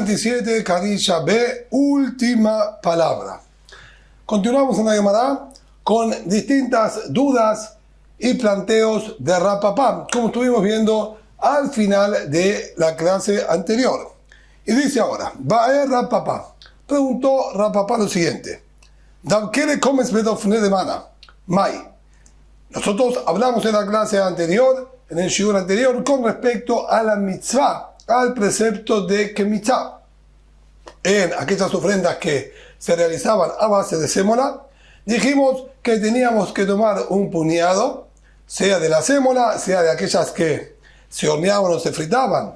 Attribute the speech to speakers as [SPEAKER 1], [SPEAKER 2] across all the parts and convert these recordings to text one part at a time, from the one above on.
[SPEAKER 1] 27, Carisha B, última palabra. Continuamos en la Gemara con distintas dudas y planteos de Rav Papa, como estuvimos viendo al final de la clase anterior. Y dice ahora, Bae Rav Papa, preguntó Rav Papa lo siguiente, ¿qué le comes bedofne de mana? Mai. Nosotros hablamos en la clase anterior, en el shiur anterior, con respecto a la mitzvah, al precepto de Kemitza. En aquellas ofrendas que se realizaban a base de sémola, dijimos que teníamos que tomar un puñado, sea de la sémola, sea de aquellas que se horneaban o se fritaban,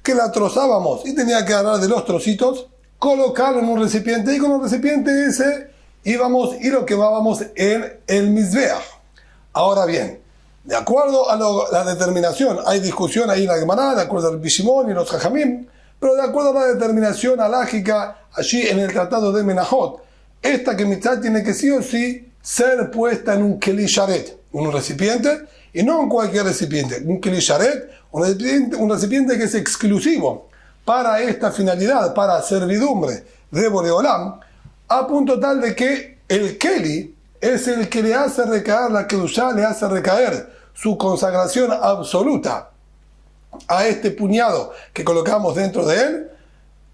[SPEAKER 1] que la trozábamos y tenía que agarrar de los trocitos, colocarlo en un recipiente y con el recipiente ese íbamos y lo quemábamos en el mizbeach. Ahora bien, de acuerdo a la determinación, hay discusión ahí en la Gemara, de acuerdo al Bishimón y los Jajamim, pero de acuerdo a la determinación alágica, allí en el tratado de Menahot, esta Kemitza tiene que sí o sí ser puesta en un Keli Sharet, un recipiente, y no en cualquier recipiente, un Keli Sharet, un recipiente que es exclusivo para esta finalidad, para servidumbre de Boreolam, a punto tal de que el Keli es el que le hace recaer la Kedushá, le hace recaer su consagración absoluta a este puñado que colocamos dentro de él,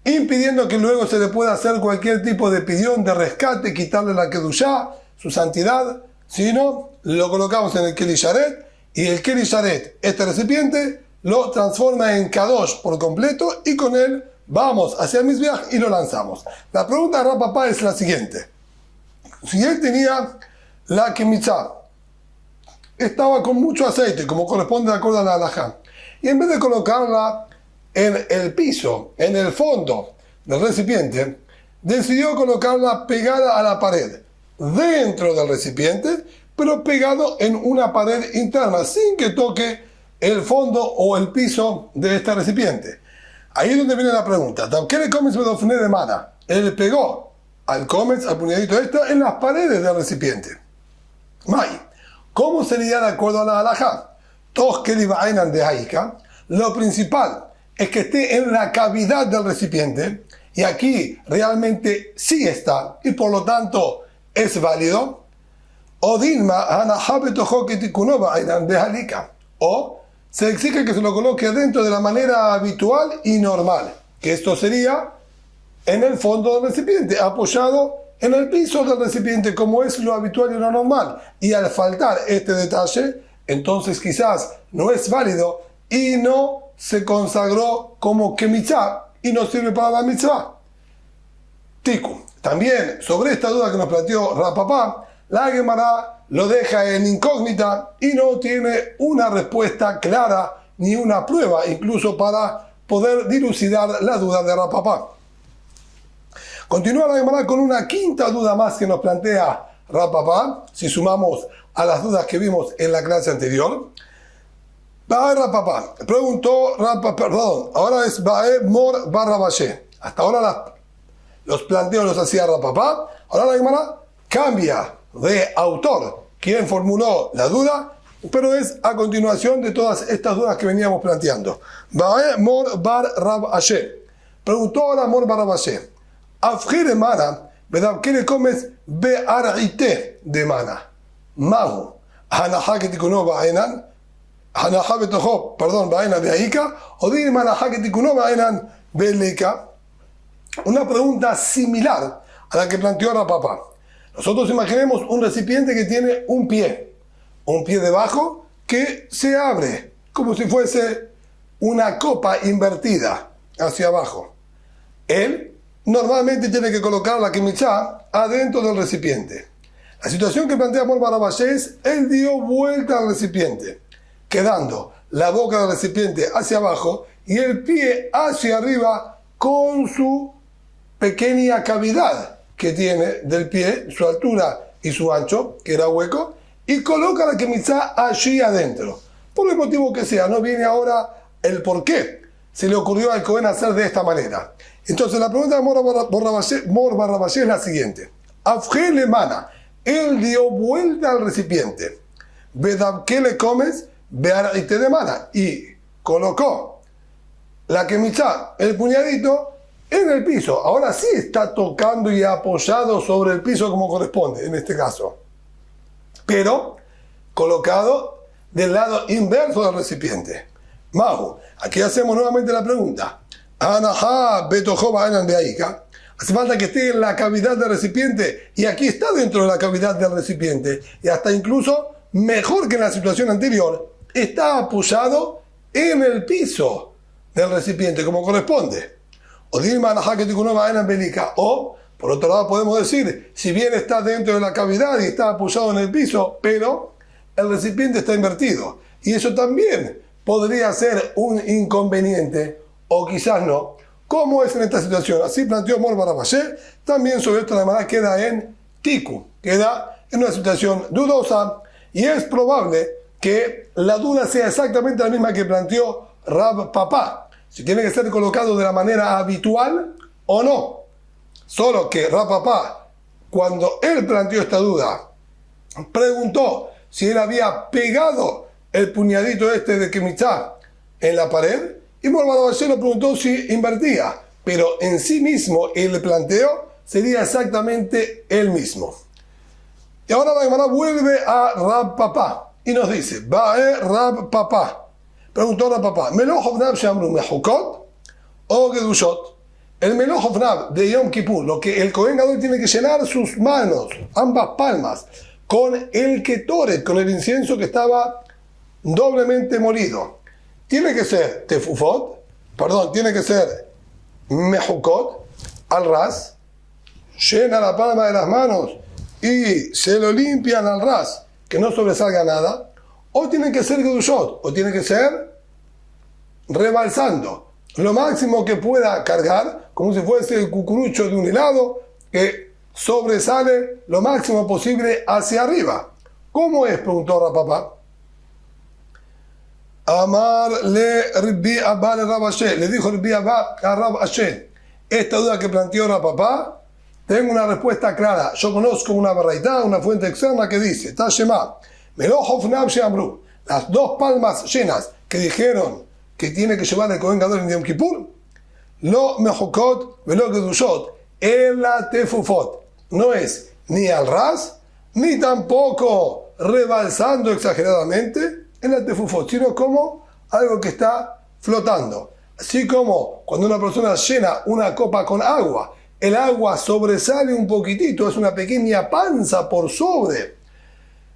[SPEAKER 1] impidiendo que luego se le pueda hacer cualquier tipo de pidión de rescate, quitarle la Kedushá, su santidad, sino lo colocamos en el Keli Sharet, y el Keli Sharet, este recipiente, lo transforma en Kadosh por completo, y con él vamos hacia el Mizbeach y lo lanzamos. La pregunta de Rav Papa es la siguiente. Si él tenía la Kemitza, estaba con mucho aceite, como corresponde de acuerdo a la halajá, y en vez de colocarla en el piso, en el fondo del recipiente, decidió colocarla pegada a la pared, dentro del recipiente, pero pegado en una pared interna, sin que toque el fondo o el piso de este recipiente. Ahí es donde viene la pregunta. ¿Qué le comes bedofne de mana? Él pegó al comets, al puñadito en las paredes del recipiente. Mai. ¿Cómo sería de acuerdo a la halajá? Todos que libainan de haika. Lo principal es que esté en la cavidad del recipiente, y aquí realmente sí está, y por lo tanto es válido. O dilma o se exige que se lo coloque dentro de la manera habitual y normal, que esto sería en el fondo del recipiente, apoyado en el piso del recipiente, como es lo habitual y lo normal. Y al faltar este detalle, entonces quizás no es válido y no se consagró como Kemitza y no sirve para la mitzvah. Tiku. También sobre esta duda que nos planteó Rav Papa, la Gemara lo deja en incógnita y no tiene una respuesta clara ni una prueba, incluso para poder dilucidar la duda de Rav Papa. Continúa la Gemara con una quinta duda más que nos plantea Rav Papa, si sumamos a las dudas que vimos en la clase anterior. Bae Rav Papa, preguntó Rav Papa, perdón, ahora es Bae Mor Bar Rav Ashe. Hasta ahora los planteos los hacía Rav Papa, ahora la Gemara cambia de autor, quien formuló la duda, pero es a continuación de todas estas dudas que veníamos planteando. Bae Mor Bar Rav Ashe, preguntó ahora Mor Bar Rav Ashe, Afjir de mana, ¿verdad? ¿Qué le comes? Be'arite de mana. Mahu. Hanahá que tikuno ba'enan. Hanahá betojo, perdón, ba'enan be'aika. O dir manahá que tikuno ba'enan be'leika. Una pregunta similar a la que planteó Rav Papa. Nosotros imaginemos un recipiente que tiene un pie debajo que se abre, como si fuese una copa invertida hacia abajo. Él normalmente tiene que colocar la Kemitza adentro del recipiente. La situación que plantea Mor Bar Rav Ashe es, él dio vuelta al recipiente, quedando la boca del recipiente hacia abajo y el pie hacia arriba con su pequeña cavidad que tiene del pie, su altura y su ancho, que era hueco, y coloca la Kemitza allí adentro. Por el motivo que sea, no viene ahora el por qué se le ocurrió al Cohen hacer de esta manera. Entonces la pregunta de Mor Bar Rav Ashe es la siguiente. Afjel le mana, él dio vuelta al recipiente. Vedab, ¿qué le comes? Be'arite de mana. Y colocó la Kemitza, el puñadito, en el piso. Ahora sí está tocando y apoyado sobre el piso como corresponde en este caso, pero colocado del lado inverso del recipiente. Mahu, aquí hacemos nuevamente la pregunta. Anahá betojova enan beaika. Hace falta que esté en la cavidad del recipiente, y aquí está dentro de la cavidad del recipiente, y hasta incluso mejor que en la situación anterior, está apoyado en el piso del recipiente como corresponde. O Dilma Anahá que tikunova enan belika. O, por otro lado, podemos decir, si bien está dentro de la cavidad y está apoyado en el piso, pero el recipiente está invertido. Y eso también podría ser un inconveniente, o quizás no. ¿Cómo es en esta situación? Así planteó Mor Barabashé. También sobre esto la Gemara queda en Tiku, queda en una situación dudosa, y es probable que la duda sea exactamente la misma que planteó Rab Papá, si tiene que ser colocado de la manera habitual o no. Solo que Rab Papá, cuando él planteó esta duda, preguntó si él había pegado el puñadito este de Kemitzá en la pared, y Mor Barabashé lo preguntó si invertía, pero en sí mismo el planteo sería exactamente el mismo. Y ahora la Gemara vuelve a Rab Papá y nos dice, Bae Rab Papá. Preguntó Rab Papá, Meloch Ofnab Shamru Mehukot o Gedushot. El Meloch Ofnab de Yom Kippur, lo que el Kohen Gadol tiene que llenar sus manos, ambas palmas, con el Ketoret, con el incienso que estaba doblemente molido. Tiene que ser tefufot, tiene que ser mehukot, al ras, llena la palma de las manos y se lo limpian al ras, que no sobresalga nada, o tiene que ser gedushot, o tiene que ser rebalsando, lo máximo que pueda cargar, como si fuese el cucurucho de un helado, que sobresale lo máximo posible hacia arriba. ¿Cómo es? Preguntó Rapapá. Amar le Rabbi Abba le Rab Asher, le dijo Rabbi Abba a Rab Asher, esta duda que planteó Rapapá, tengo una respuesta clara. Yo conozco una baraitá, una fuente externa que dice, Tashema, Meloch Ofnab Sheamru, las dos palmas llenas que dijeron que tiene que llevar el Kohen Gadol en Yom Kippur, lo mehukot velo gedushot, el la tefufot, no es ni al ras, ni tampoco rebalsando exageradamente en la tefufot, sino como algo que está flotando. Así como cuando una persona llena una copa con agua, el agua sobresale un poquitito, es una pequeña panza por sobre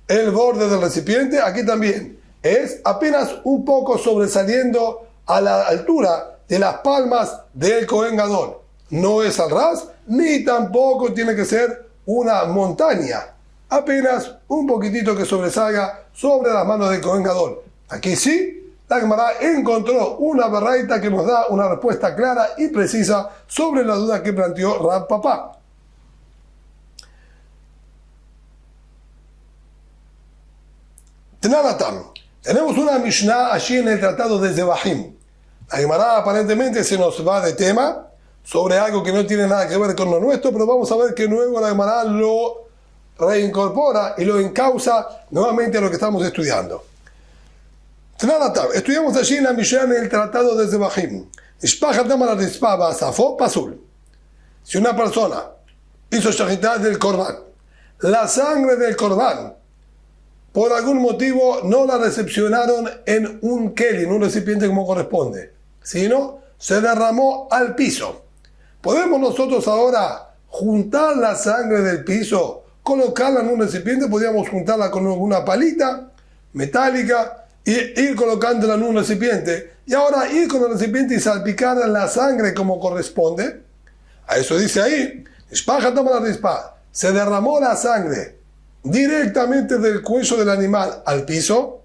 [SPEAKER 1] el borde del recipiente, aquí también es apenas un poco sobresaliendo a la altura de las palmas del Kohen Gadol. No es al ras, ni tampoco tiene que ser una montaña, apenas un poquitito que sobresalga sobre las manos del Kohen Gadol. Aquí sí, la Gemara encontró una baraita que nos da una respuesta clara y precisa sobre la duda que planteó Rab Papá. Tenanatam. Tenemos una Mishnah allí en el tratado de Zebahim. La Gemara aparentemente se nos va de tema sobre algo que no tiene nada que ver con lo nuestro, pero vamos a ver que luego la Gemara lo reincorpora y lo encausa nuevamente a lo que estamos estudiando. Estudiamos allí en la Mishnah en el tratado de Zebahim. Si una persona hizo shahitá del Korban, la sangre del Korban, por algún motivo no la recepcionaron en un keli, en un recipiente como corresponde, sino se derramó al piso. ¿Podemos nosotros ahora juntar la sangre del piso, colocarla en un recipiente? Podríamos juntarla con una palita metálica y ir colocándola en un recipiente, y ahora ir con el recipiente y salpicar la sangre como corresponde. A eso dice ahí, se derramó la sangre directamente del cuello del animal al piso,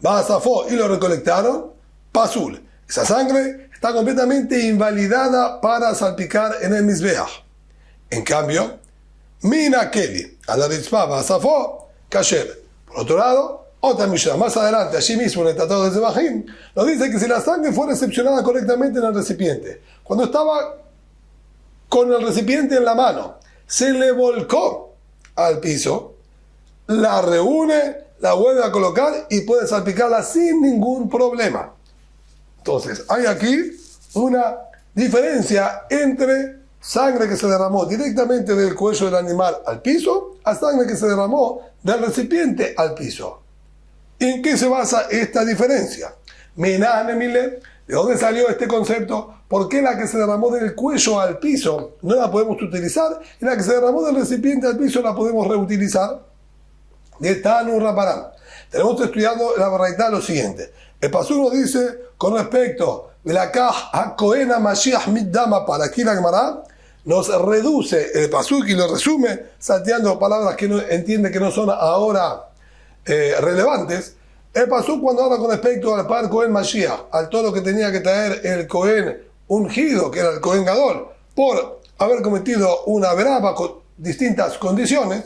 [SPEAKER 1] Basafó, y lo recolectaron, Pasul. Esa sangre está completamente invalidada para salpicar en el Mizbeach. En cambio, Mina Keli, a la Rizpá, Basafó, Kasher. Por otro lado, otra Mishnah, más adelante, allí mismo en el tratado de Zebahim, nos dice que si la sangre fue recepcionada correctamente en el recipiente, cuando estaba con el recipiente en la mano, se le volcó al piso, la reúne, la vuelve a colocar y puede salpicarla sin ningún problema. Entonces, hay aquí una diferencia entre sangre que se derramó directamente del cuello del animal al piso a sangre que se derramó del recipiente al piso. ¿En qué se basa esta diferencia? ¿De dónde salió este concepto? ¿Por qué la que se derramó del cuello al piso no la podemos utilizar y la que se derramó del recipiente al piso la podemos reutilizar? De Tanu Rabarán. Tenemos estudiando la baraita lo siguiente. El pasú nos dice con respecto a la Kah Kohen Mashiach Middama, para aquí la Gemara nos reduce el pasú y lo resume salteando palabras que no entiende que no son ahora relevantes. El pasú cuando habla con respecto al par Kohen Mashiach, al toro que tenía que traer el Kohen ungido, que era el Kohen Gadol, por haber cometido una verá bajo distintas condiciones,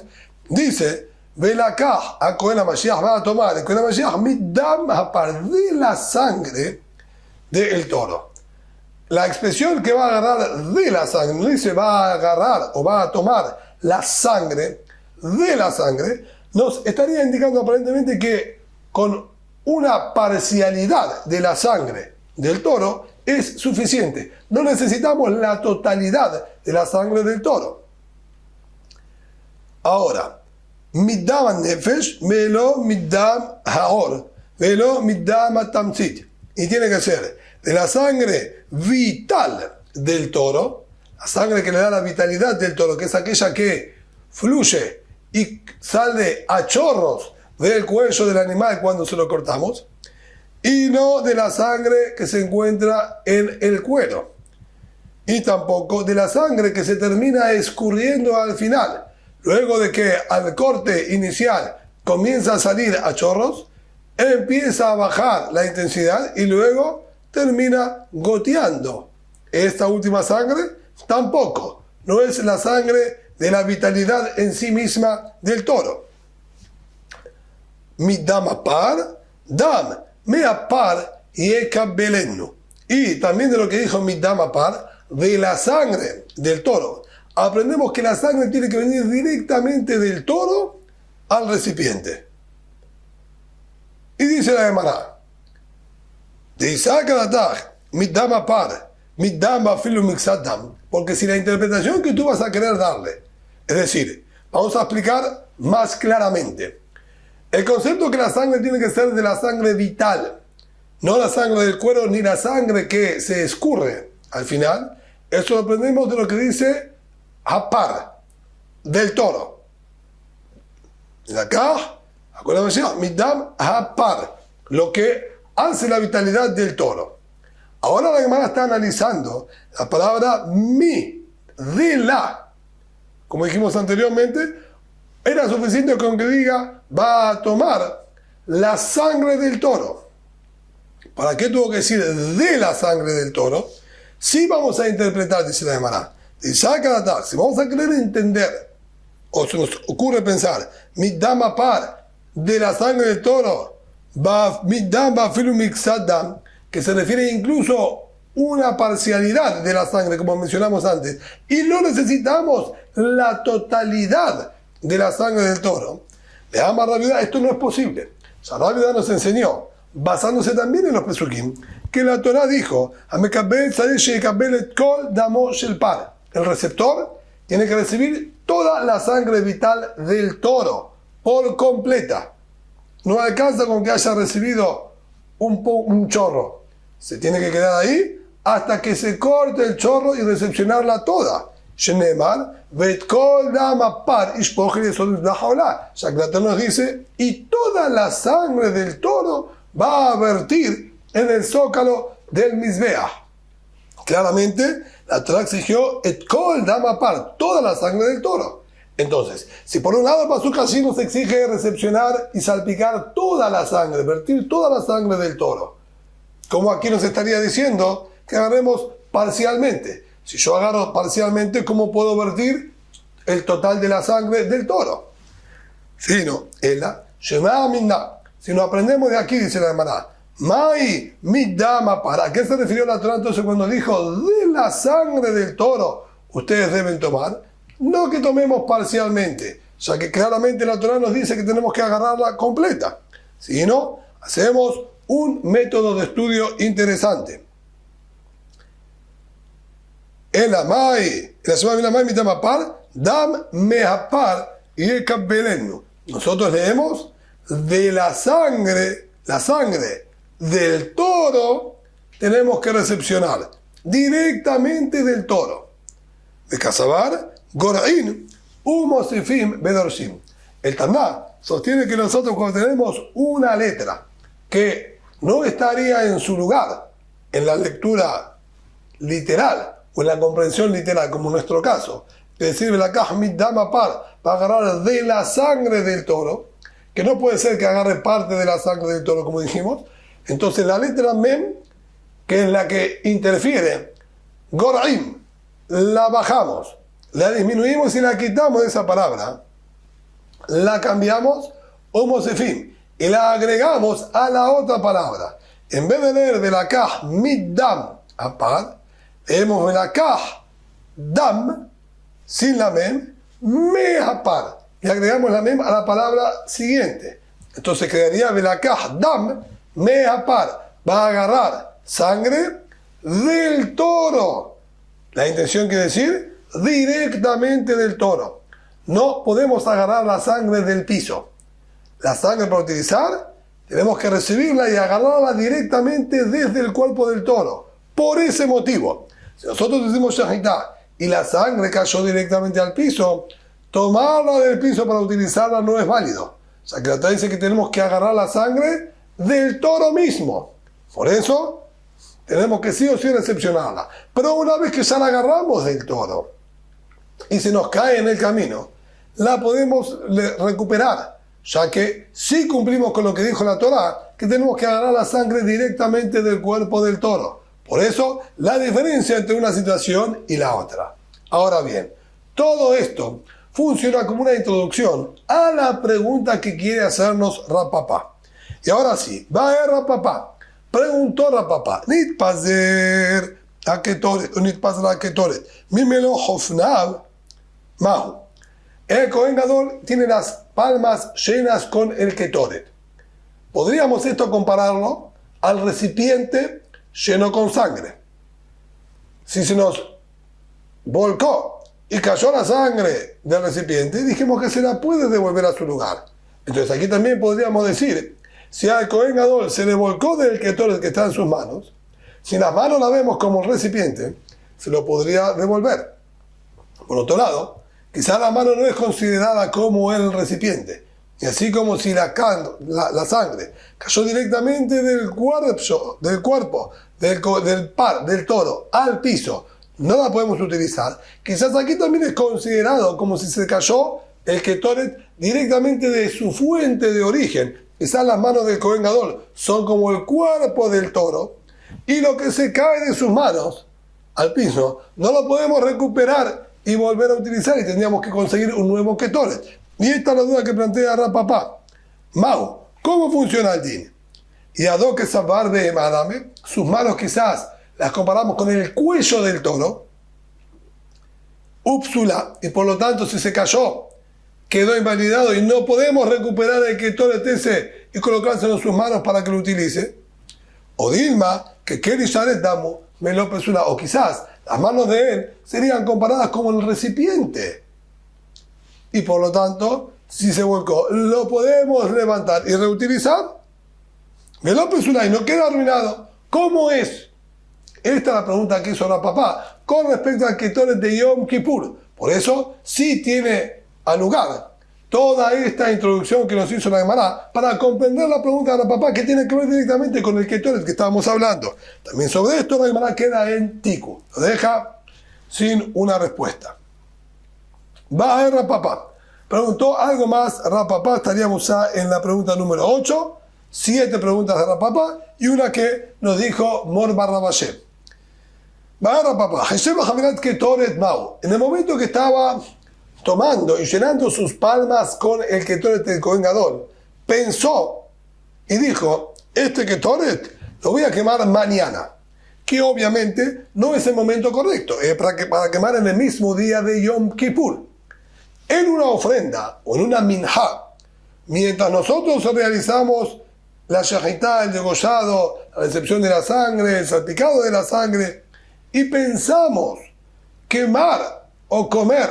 [SPEAKER 1] dice Velakah a Kohen Mashiach va a tomar el Kohen Mashiach Middam apar de la sangre del toro. La expresión que va a agarrar de la sangre, no dice va a agarrar o va a tomar la sangre de la sangre, nos estaría indicando aparentemente que con una parcialidad de la sangre del toro es suficiente. No necesitamos la totalidad de la sangre del toro. Ahora, Middam Nefesh, Melo Middam Haor, Melo Middam Tamzit. Y tiene que ser de la sangre vital del toro, la sangre que le da la vitalidad del toro, que es aquella que fluye y sale a chorros del cuello del animal cuando se lo cortamos, y no de la sangre que se encuentra en el cuero, y tampoco de la sangre que se termina escurriendo al final, luego de que al corte inicial comienza a salir a chorros, empieza a bajar la intensidad y luego termina goteando. Esta última sangre tampoco, no es la sangre de la vitalidad en sí misma del toro. Mi dam apar, dam me apar y ekabelenu. Y también de lo que dijo mi dam apar, de la sangre del toro. Aprendemos que la sangre tiene que venir directamente del toro al recipiente. Y dice la Gemara, de Isaac Adatag, mi dam apar, mi dam afilu mixadam. Porque si la interpretación que tú vas a querer darle, es decir, vamos a explicar más claramente. El concepto que la sangre tiene que ser de la sangre vital, no la sangre del cuero ni la sangre que se escurre al final, eso lo aprendemos de lo que dice Hapar, del toro. Y acá, acuérdense, Middam Hapar, lo que hace la vitalidad del toro. Ahora la Gemara está analizando la palabra mi, de la. Como dijimos anteriormente, era suficiente con que diga va a tomar la sangre del toro. ¿Para qué tuvo que decir de la sangre del toro? Si vamos a interpretar, dice la Gemara, si vamos a querer entender, o se nos ocurre pensar, Middam apar, de la sangre del toro, Middam bafilu mixadam, que se refiere incluso una parcialidad de la sangre, como mencionamos antes, y no necesitamos la totalidad de la sangre del toro. Le llama Rabbi, esto no es posible. O sea, Rabbi nos enseñó, basándose también en los Pesukim, que la Torah dijo, el receptor tiene que recibir toda la sangre vital del toro, por completa. No alcanza con que haya recibido un chorro. Se tiene que quedar ahí hasta que se corte el chorro y recepcionarla toda. Ya que la Torah nos dice, y toda la sangre del toro va a vertir en el zócalo del Mizbeach. Claramente, la Torah exigió et kol dam apar, toda la sangre del toro. Entonces, si por un lado el pasuk así nos exige recepcionar y salpicar toda la sangre, vertir toda la sangre del toro, como aquí nos estaría diciendo que agarremos parcialmente. Si yo agarro parcialmente, ¿cómo puedo vertir el total de la sangre del toro? Si no, si no aprendemos de aquí, dice la hermana, Mai midama, ¿para qué se refirió la Torah entonces cuando dijo de la sangre del toro ustedes deben tomar? No que tomemos parcialmente, ya que claramente la Torah nos dice que tenemos que agarrarla completa, sino hacemos un método de estudio interesante. el amai, la semana de amai mitamapar, dam mehapar y el kabelenu. Nosotros leemos de la sangre del toro tenemos que recepcionar directamente del toro. De Casabar, Gorain, Umosifim, Bedorshim. El Taná sostiene que nosotros cuando tenemos una letra que no estaría en su lugar, en la lectura literal o en la comprensión literal, como en nuestro caso, es decir, la Kahmid Damapar, para agarrar de la sangre del toro, que no puede ser que agarre parte de la sangre del toro, como dijimos, entonces la letra Mem, que es la que interfiere, Goraim, la bajamos, la disminuimos y la quitamos de esa palabra, la cambiamos, Homosefim, y la agregamos a la otra palabra. En vez de leer de la Kah Middam Apar, leemos de la Kah Dam, sin la Mem, Mehapar, y agregamos la Mem a la palabra siguiente. Entonces quedaría de la Kah Dam, Mehapar, va a agarrar sangre del toro. La intención quiere decir directamente del toro. No podemos agarrar la sangre del piso. La sangre para utilizar, tenemos que recibirla y agarrarla directamente desde el cuerpo del toro. Por ese motivo, si nosotros decimos shahitá y la sangre cayó directamente al piso, tomarla del piso para utilizarla no es válido. O sea que la Torá dice que tenemos que agarrar la sangre del toro mismo. Por eso, tenemos que sí o sí recepcionarla. Pero una vez que ya la agarramos del toro y se nos cae en el camino, la podemos recuperar, ya que sí cumplimos con lo que dijo la Torá, que tenemos que agarrar la sangre directamente del cuerpo del toro. Por eso, la diferencia entre una situación y la otra. Ahora bien, todo esto funciona como una introducción a la pregunta que quiere hacernos Rapapá. Y ahora sí, va a Rapapá. Preguntó Rapapá, Nitpazer a Ketoret, o Nitpazer a Ketoret, Mimelo Hofnav, Mahu. El Kohen Gadol tiene las palmas llenas con el Ketoret. Podríamos esto compararlo al recipiente lleno con sangre. Si se nos volcó y cayó la sangre del recipiente, dijimos que se la puede devolver a su lugar. Entonces aquí también podríamos decir, si al Kohen Gadol se le volcó del Ketoret que está en sus manos, si las manos la vemos como el recipiente, se lo podría devolver. Por otro lado, quizás la mano no es considerada como el recipiente. Y así como si la sangre cayó directamente del cuerpo del toro al piso, no la podemos utilizar. Quizás aquí también es considerado como si se cayó el Ketoret directamente de su fuente de origen. Quizás las manos del Kohen Gadol son como el cuerpo del toro y lo que se cae de sus manos al piso no lo podemos recuperar y volver a utilizar y tendríamos que conseguir un nuevo Ketoret. Y esta es la duda que plantea Rapapá. Mau, ¿cómo funciona el din? Y Adó que Sabar de Madame, sus manos quizás las comparamos con el cuello del toro, Upsula, y por lo tanto si se cayó, quedó invalidado y no podemos recuperar el Ketoret ese y colocárselo en sus manos para que lo utilice. O Dilma, que Keri Sharet Damu, me lo presuna, o quizás las manos de él serían comparadas como el recipiente. Y por lo tanto, si se volcó, lo podemos levantar y reutilizar. Me lo presuna y no queda arruinado. ¿Cómo es? Esta es la pregunta que hizo Rapapá con respecto al Ketoret de Yom Kippur. Por eso, sí tiene a lugar toda esta introducción que nos hizo la Gemara para comprender la pregunta de Rapapá que tiene que ver directamente con el Ketoret que estábamos hablando. También sobre esto la Gemara queda en Tiku. Lo deja sin una respuesta. Va a ver Rapapá. Preguntó algo más Rapapá, estaríamos ya en la pregunta número 8. 7 preguntas de Rapapá y una que nos dijo Mor Barrabashem. Va a ver Rapapá. En el momento que estaba tomando y llenando sus palmas con el Ketoret del Kohen Gadol, pensó y dijo, este Ketoret lo voy a quemar mañana, que obviamente no es el momento correcto, es para quemar en el mismo día de Yom Kippur, en una ofrenda o en una minhá, mientras nosotros realizamos la shahitá, el degollado, la recepción de la sangre, el salpicado de la sangre, y pensamos quemar o comer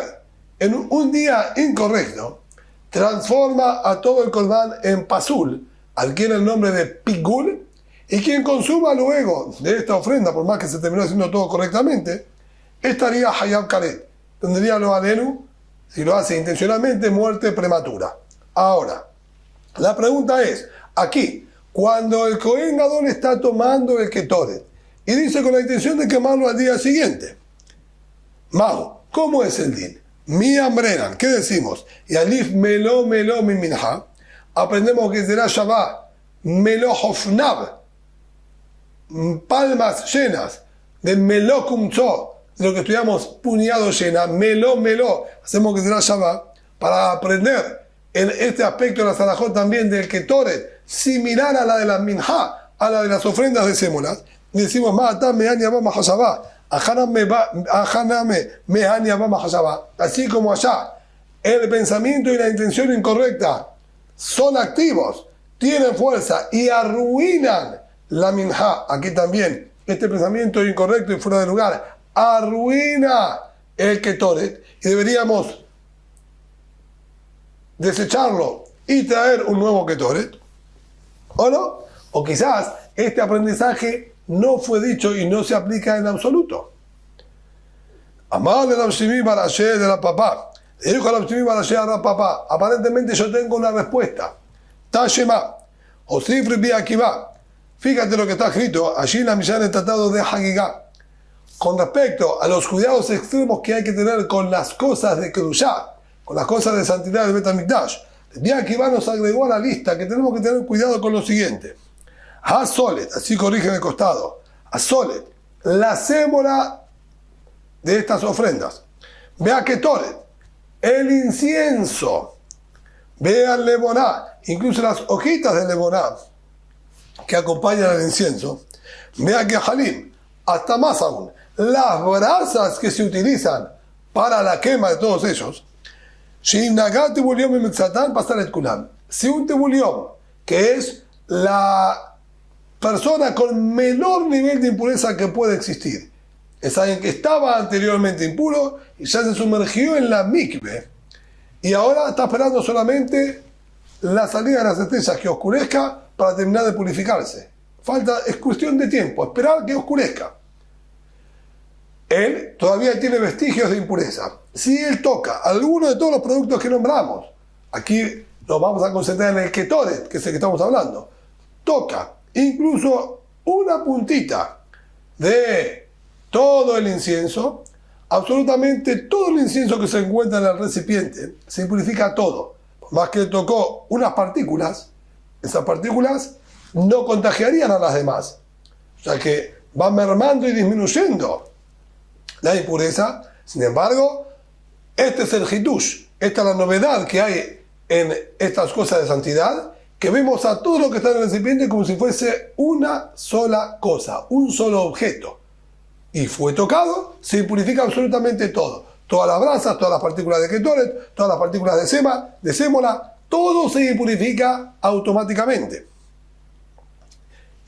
[SPEAKER 1] en un día incorrecto transforma a todo el corbán en pasul, adquiere el nombre de pigul, y quien consuma luego de esta ofrenda, por más que se terminó haciendo todo correctamente, estaría hayab karet, tendría lo alenu, si lo hace intencionalmente, muerte prematura. Ahora, la pregunta es, aquí, cuando el Kohen Gadol está tomando el ketoret y dice con la intención de quemarlo al día siguiente, Mago, ¿cómo es el din? Mi ambrenan, ¿qué decimos? Y alif melo mi minha, aprendemos que será Shabbat, melo hofnab, palmas llenas, de melo kumcho, de lo que estudiamos puñado llena, melo, hacemos que será Shabbat, para aprender en este aspecto de la Sarajot también del ketoret, similar a la de la minha, a la de las ofrendas de sémolas, decimos, así como allá, el pensamiento y la intención incorrecta son activos, tienen fuerza y arruinan la minha. Aquí también, este pensamiento incorrecto y fuera de lugar arruina el ketoret y deberíamos desecharlo y traer un nuevo ketoret, ¿o no? O quizás este aprendizaje no fue dicho y no se aplica en absoluto. Amarle Rab Shimi bar Ashi de la papá. Le dijo a Rab Shimi bar Ashi a Rab papá, aparentemente yo tengo una respuesta. Tashema, o Sifri bi Akiva. Fíjate lo que está escrito allí en la Mishnah en el Tratado de Hagigá. Con respecto a los cuidados extremos que hay que tener con las cosas de Kedushá, con las cosas de santidad del Bet HaMikdash, Rabbi Akiva nos agregó a la lista que tenemos que tener cuidado con lo siguiente. Ha-Solet, así corrige en el costado. Ha-Solet, la sémola de estas ofrendas. Vea Ketoret, el incienso. Vea el leboná, incluso las hojitas del leboná que acompañan al incienso. Vea que Halim, hasta más aún, las brasas que se utilizan para la quema de todos ellos. Si un tebulión, que es la persona con menor nivel de impureza que puede existir, es alguien que estaba anteriormente impuro y ya se sumergió en la mikve y ahora está esperando solamente la salida de las estrellas que oscurezca para terminar de purificarse. Es cuestión de tiempo, esperar que oscurezca. Él todavía tiene vestigios de impureza. Si él toca alguno de todos los productos que nombramos, aquí nos vamos a concentrar en el ketoret, que es el que estamos hablando, toca incluso una puntita de todo el incienso, absolutamente todo el incienso que se encuentra en el recipiente, se purifica todo. Por más que le tocó unas partículas, esas partículas no contagiarían a las demás. O sea que va mermando y disminuyendo la impureza. Sin embargo, este es el hitush, esta es la novedad que hay en estas cosas de santidad, que vemos a todo lo que está en el recipiente como si fuese una sola cosa, un solo objeto. Y fue tocado, se purifica absolutamente todo. Todas las brasas, todas las partículas de ketoret, todas las partículas de sémola, todo se purifica automáticamente.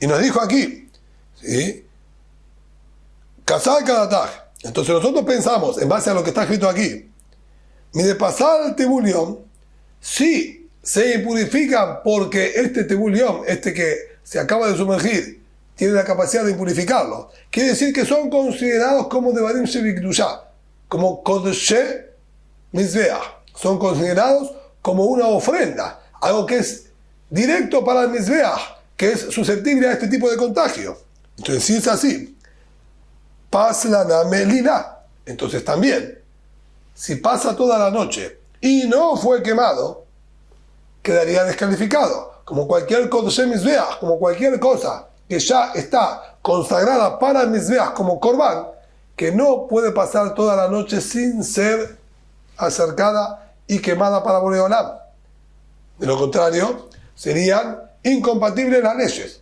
[SPEAKER 1] Y nos dijo aquí, ¿sí? Casar cada taj. Entonces nosotros pensamos, en base a lo que está escrito aquí, ni de pasar el tebulión, si se impurifican porque este tebulión, este que se acaba de sumergir, tiene la capacidad de impurificarlo, quiere decir que son considerados como devarim shevikdusha, como kodshe mizbeach, son considerados como una ofrenda, algo que es directo para el mizbeach, que es susceptible a este tipo de contagio. Entonces, si es así, paslana melina, entonces también, si pasa toda la noche y no fue quemado, quedaría descalificado, como cualquier kodshe mizbeach, como cualquier cosa que ya está consagrada para el mizbeach como corbán, que no puede pasar toda la noche sin ser acercada y quemada para Borei Olam. De lo contrario, serían incompatibles las leyes.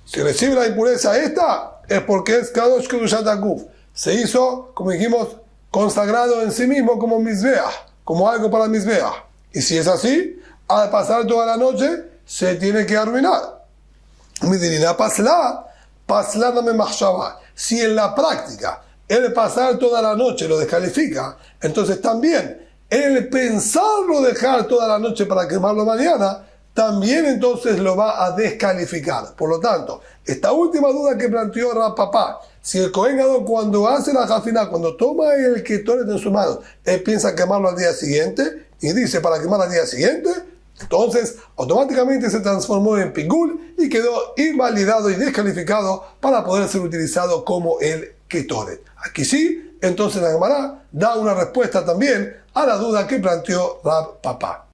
[SPEAKER 1] Si recibe la impureza esta, es porque es Kadosh Kedushat HaGuf. Se hizo, como dijimos, consagrado en sí mismo como mizbeach, como algo para el mizbeach. Y si es así, al pasar toda la noche, se tiene que arruinar. Si en la práctica el pasar toda la noche lo descalifica, entonces también el pensarlo dejar toda la noche para quemarlo mañana, también entonces lo va a descalificar. Por lo tanto, esta última duda que planteó Rav Papá, si el Kohen Gadol cuando hace la jafina, cuando toma el ketoret en su mano, él piensa quemarlo al día siguiente y dice para quemar al día siguiente, entonces automáticamente se transformó en pigul y quedó invalidado y descalificado para poder ser utilizado como el ketoret. Aquí sí, entonces la Gemara da una respuesta también a la duda que planteó Rav Papá.